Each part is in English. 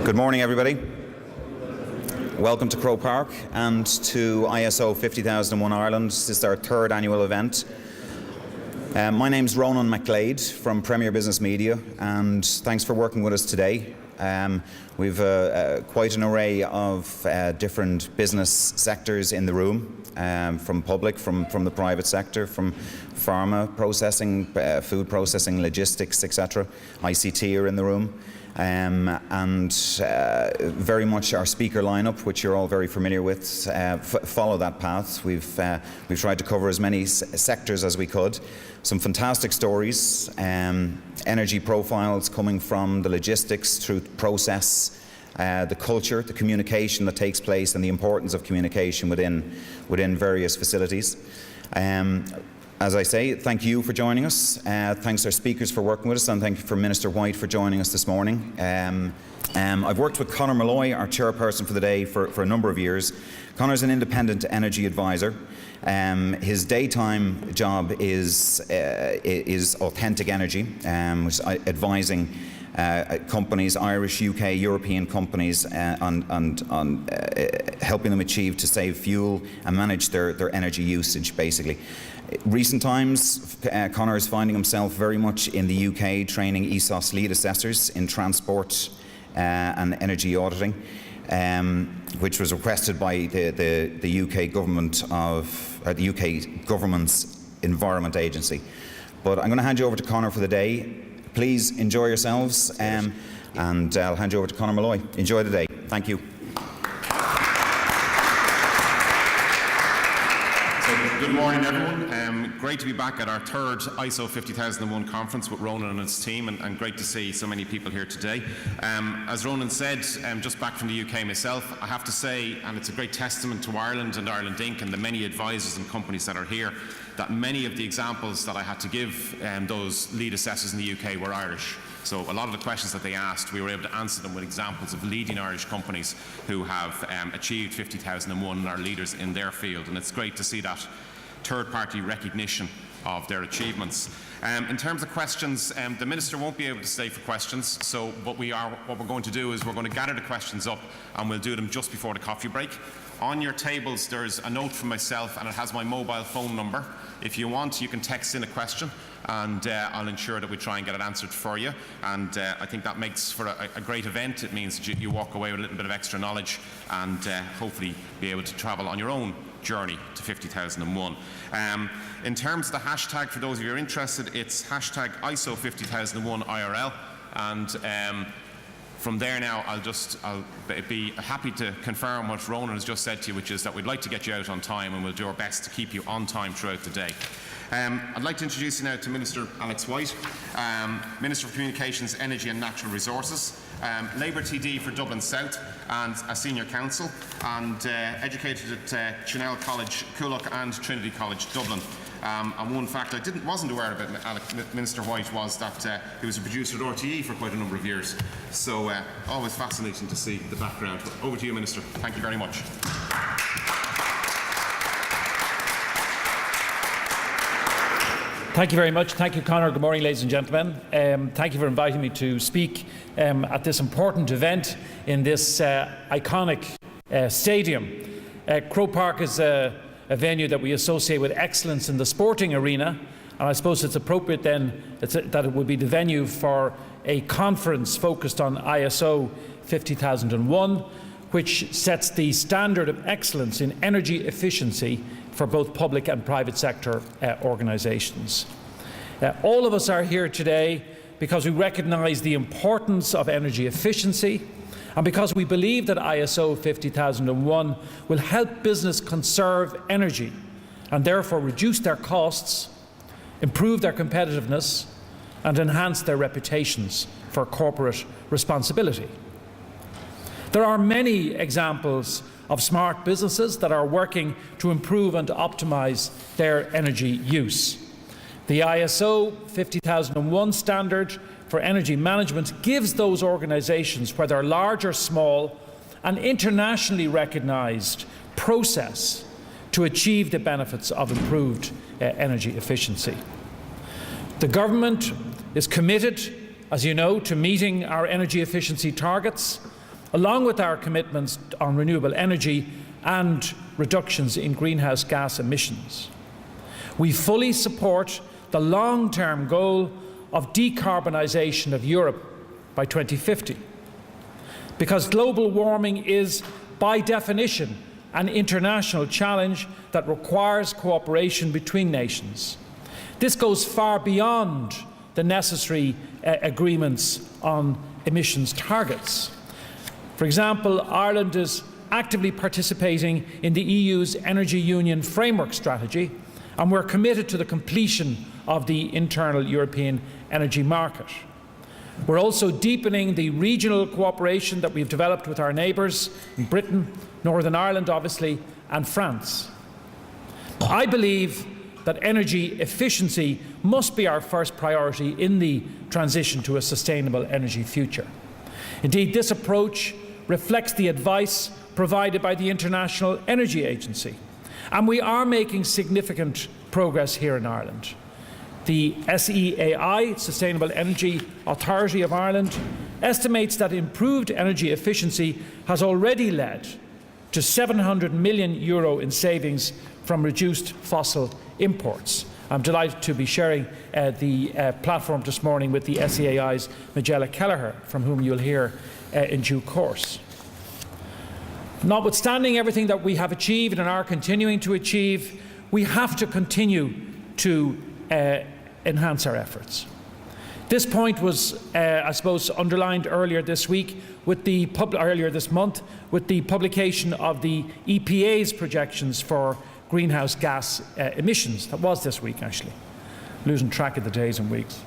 Good morning, everybody. Welcome to Croke Park and to ISO 50001 Ireland. This is our third annual event. My name's Ronan McGlade from Premier Business Media, and thanks for working with us today. We've quite an array of different business sectors in the room, from public, from the private sector, from pharma processing, food processing, logistics, etc. ICT are in the room. And very much our speaker lineup, which you're all very familiar with, follow that path. We've tried to cover as many sectors as we could. Some fantastic stories, energy profiles coming from the logistics through process, the culture, the communication that takes place, and the importance of communication within various facilities. As I say, thank you for joining us. Thanks to our speakers for working with us, and thank you for Minister White for joining us this morning. I've worked with Conor Malloy, our chairperson for the day, for a number of years. Conor's an independent energy advisor. His daytime job is Authentic Energy, which is advising companies, Irish, UK, European companies, on helping them achieve to save fuel and manage their energy usage, basically. Recent times, Conor is finding himself very much in the UK training ESOS lead assessors in transport and energy auditing, which was requested by the UK government the UK government's Environment Agency. But I'm going to hand you over to Conor for the day. Please enjoy yourselves, and I'll hand you over to Conor Malloy. Enjoy the day. Thank you. Good morning, everyone. Great to be back at our third ISO 50001 conference with Ronan and his team, and great to see so many people here today. As Ronan said, just back from the UK myself, I have to say, and it's a great testament to Ireland and Ireland Inc. and the many advisors and companies that are here, that many of the examples that I had to give those lead assessors in the UK were Irish. So a lot of the questions that they asked, we were able to answer them with examples of leading Irish companies who have achieved 50001 and are leaders in their field. And it's great to see that third-party recognition of their achievements. In terms of questions, the Minister won't be able to stay for questions, so what we're going to do is we're going to gather the questions up and we'll do them just before the coffee break. On your tables there's a note from myself, and it has my mobile phone number. If you want, you can text in a question, and I'll ensure that we try and get it answered for you. And I think that makes for a great event. It means that you walk away with a little bit of extra knowledge and hopefully be able to travel on your own journey to 50001. In terms of the hashtag, for those of you who are interested, it's hashtag ISO 50001 IRL, and from there now I'll be happy to confirm what Ronan has just said to you, which is that we'd like to get you out on time, and we'll do our best to keep you on time throughout the day. I'd like to introduce you now to Minister Alex White, Minister for Communications, Energy and Natural Resources, Labour TD for Dublin South and a senior counsel, and educated at Chanel College, Coolock and Trinity College, Dublin. And one fact I wasn't aware about Minister White was that he was a producer at RTE for quite a number of years. So always fascinating to see the background. Over to you, Minister. Thank you very much. Thank you very much. Thank you, Conor. Good morning, ladies and gentlemen. Thank you for inviting me to speak at this important event in this iconic stadium. Croke Park is a venue that we associate with excellence in the sporting arena, and I suppose it's appropriate then that it would be the venue for a conference focused on ISO 50001, which sets the standard of excellence in energy efficiency for both public and private sector organisations. All of us are here today because we recognise the importance of energy efficiency, and because we believe that ISO 50001 will help business conserve energy and therefore reduce their costs, improve their competitiveness and enhance their reputations for corporate responsibility. There are many examples of smart businesses that are working to improve and to optimise their energy use. The ISO 50001 standard for energy management gives those organisations, whether large or small, an internationally recognised process to achieve the benefits of improved energy efficiency. The government is committed, as you know, to meeting our energy efficiency targets, along with our commitments on renewable energy and reductions in greenhouse gas emissions. We fully support the long-term goal of decarbonisation of Europe by 2050, because global warming is, by definition, an international challenge that requires cooperation between nations. This goes far beyond the necessary agreements on emissions targets. For example, Ireland is actively participating in the EU's Energy Union Framework Strategy, and we're committed to the completion of the internal European energy market. We're also deepening the regional cooperation that we've developed with our neighbours in Britain, Northern Ireland obviously, and France. I believe that energy efficiency must be our first priority in the transition to a sustainable energy future. Indeed, this approach reflects the advice provided by the International Energy Agency, and we are making significant progress here in Ireland. The SEAI, Sustainable Energy Authority of Ireland, estimates that improved energy efficiency has already led to €700 million in savings from reduced fossil imports. I'm delighted to be sharing the platform this morning with the SEAI's Majella Kelleher, from whom you'll hear in due course. Notwithstanding everything that we have achieved and are continuing to achieve, we have to continue to enhance our efforts. This point was, I suppose, underlined earlier this week, earlier this month, with the publication of the EPA's projections for greenhouse gas emissions. That was this week, actually. Losing track of the days and weeks.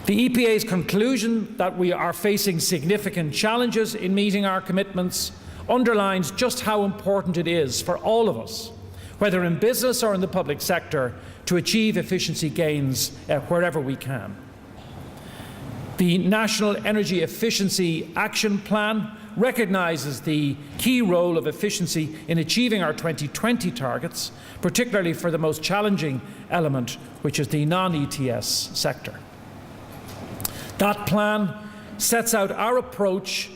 The EPA's conclusion that we are facing significant challenges in meeting our commitments underlines just how important it is for all of us, whether in business or in the public sector, to achieve efficiency gains wherever we can. The National Energy Efficiency Action Plan recognises the key role of efficiency in achieving our 2020 targets, particularly for the most challenging element, which is the non-ETS sector. That plan sets out our approach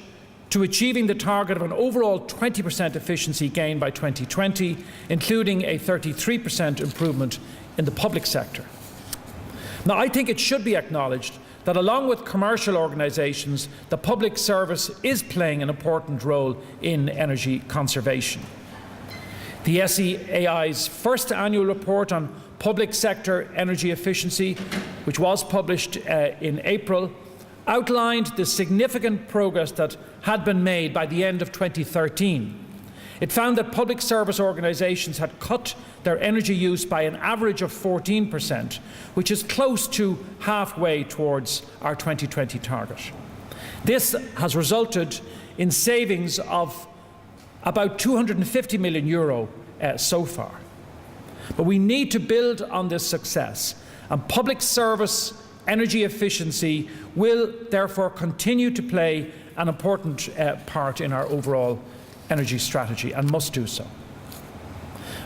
to achieving the target of an overall 20% efficiency gain by 2020, including a 33% improvement in the public sector. Now, I think it should be acknowledged that along with commercial organisations, the public service is playing an important role in energy conservation. The SEAI's first annual report on public sector energy efficiency, which was published in April, outlined the significant progress that had been made by the end of 2013. It found that public service organisations had cut their energy use by an average of 14%, which is close to halfway towards our 2020 target. This has resulted in savings of about €250 million so far. But we need to build on this success, and public service energy efficiency will therefore continue to play an important part in our overall energy strategy, and must do so.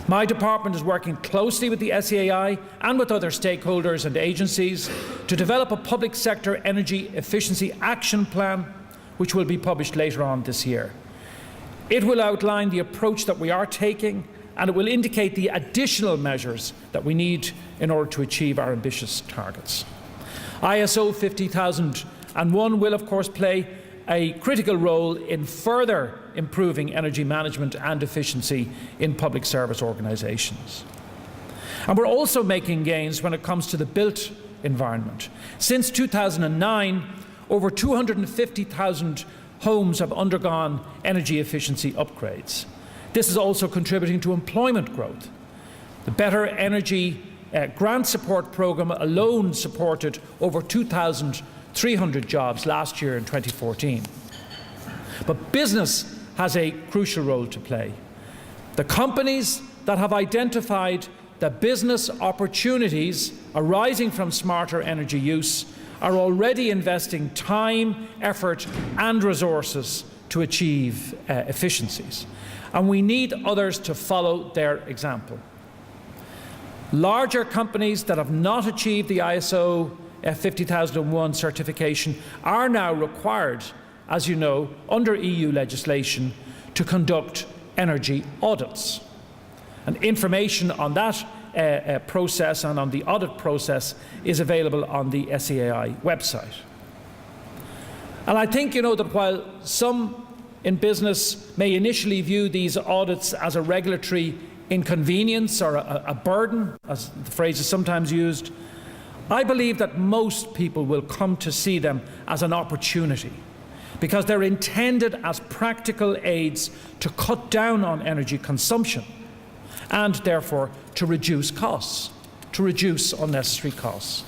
My department is working closely with the SEAI and with other stakeholders and agencies to develop a public sector energy efficiency action plan, which will be published later on this year. It will outline the approach that we are taking, and it will indicate the additional measures that we need in order to achieve our ambitious targets. ISO 50001 will, of course, play a critical role in further improving energy management and efficiency in public service organisations. And we're also making gains when it comes to the built environment. Since 2009, over 250,000 homes have undergone energy efficiency upgrades. This is also contributing to employment growth. The Better Energy Grant Support Programme alone supported over 2,300 jobs last year in 2014. But business has a crucial role to play. The companies that have identified the business opportunities arising from smarter energy use are already investing time, effort and resources to achieve efficiencies. And we need others to follow their example. Larger companies that have not achieved the ISO 50001 certification are now required as you know, under EU legislation to conduct energy audits. And information on that process and on the audit process is available on the SEAI website. And I think, that while some in business may initially view these audits as a regulatory inconvenience or a burden, as the phrase is sometimes used, I believe that most people will come to see them as an opportunity, because they're intended as practical aids to cut down on energy consumption and therefore to reduce costs, to reduce unnecessary costs.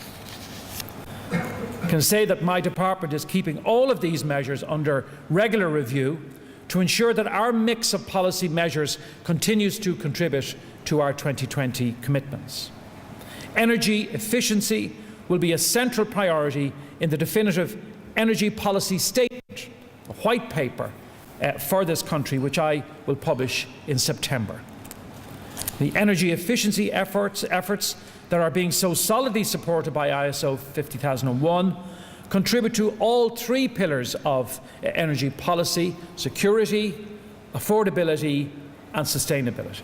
I can say that my department is keeping all of these measures under regular review to ensure that our mix of policy measures continues to contribute to our 2020 commitments. Energy efficiency will be a central priority in the definitive energy policy statement, a white paper for this country, which I will publish in September. The energy efficiency efforts that are being so solidly supported by ISO 50001 contribute to all three pillars of energy policy: security, affordability and sustainability.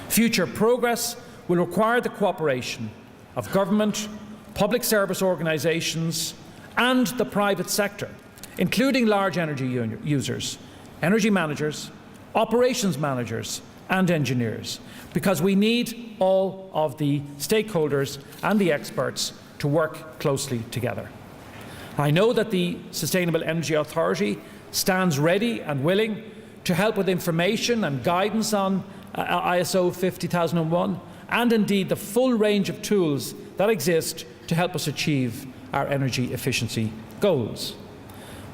Future progress will require the cooperation of government, public service organisations and the private sector, including large energy users, energy managers, operations managers and engineers, because we need all of the stakeholders and the experts to work closely together. I know that the Sustainable Energy Authority stands ready and willing to help with information and guidance on ISO 50001 and indeed the full range of tools that exist to help us achieve our energy efficiency goals.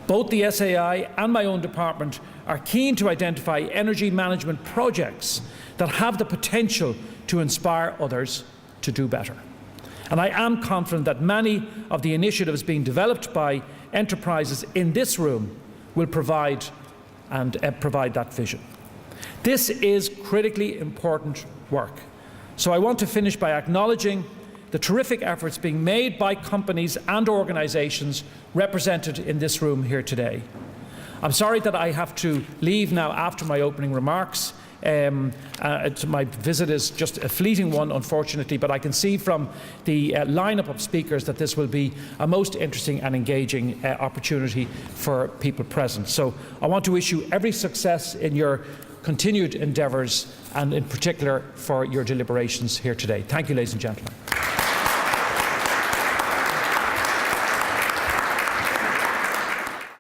Both the SAI and my own department are keen to identify energy management projects that have the potential to inspire others to do better. And I am confident that many of the initiatives being developed by enterprises in this room will provide that vision. This is critically important work. So I want to finish by acknowledging the terrific efforts being made by companies and organisations represented in this room here today. I'm sorry that I have to leave now after my opening remarks. My visit is just a fleeting one, unfortunately, but I can see from the lineup of speakers that this will be a most interesting and engaging opportunity for people present. So I want to wish you every success in your continued endeavours and in particular for your deliberations here today. Thank you, ladies and gentlemen.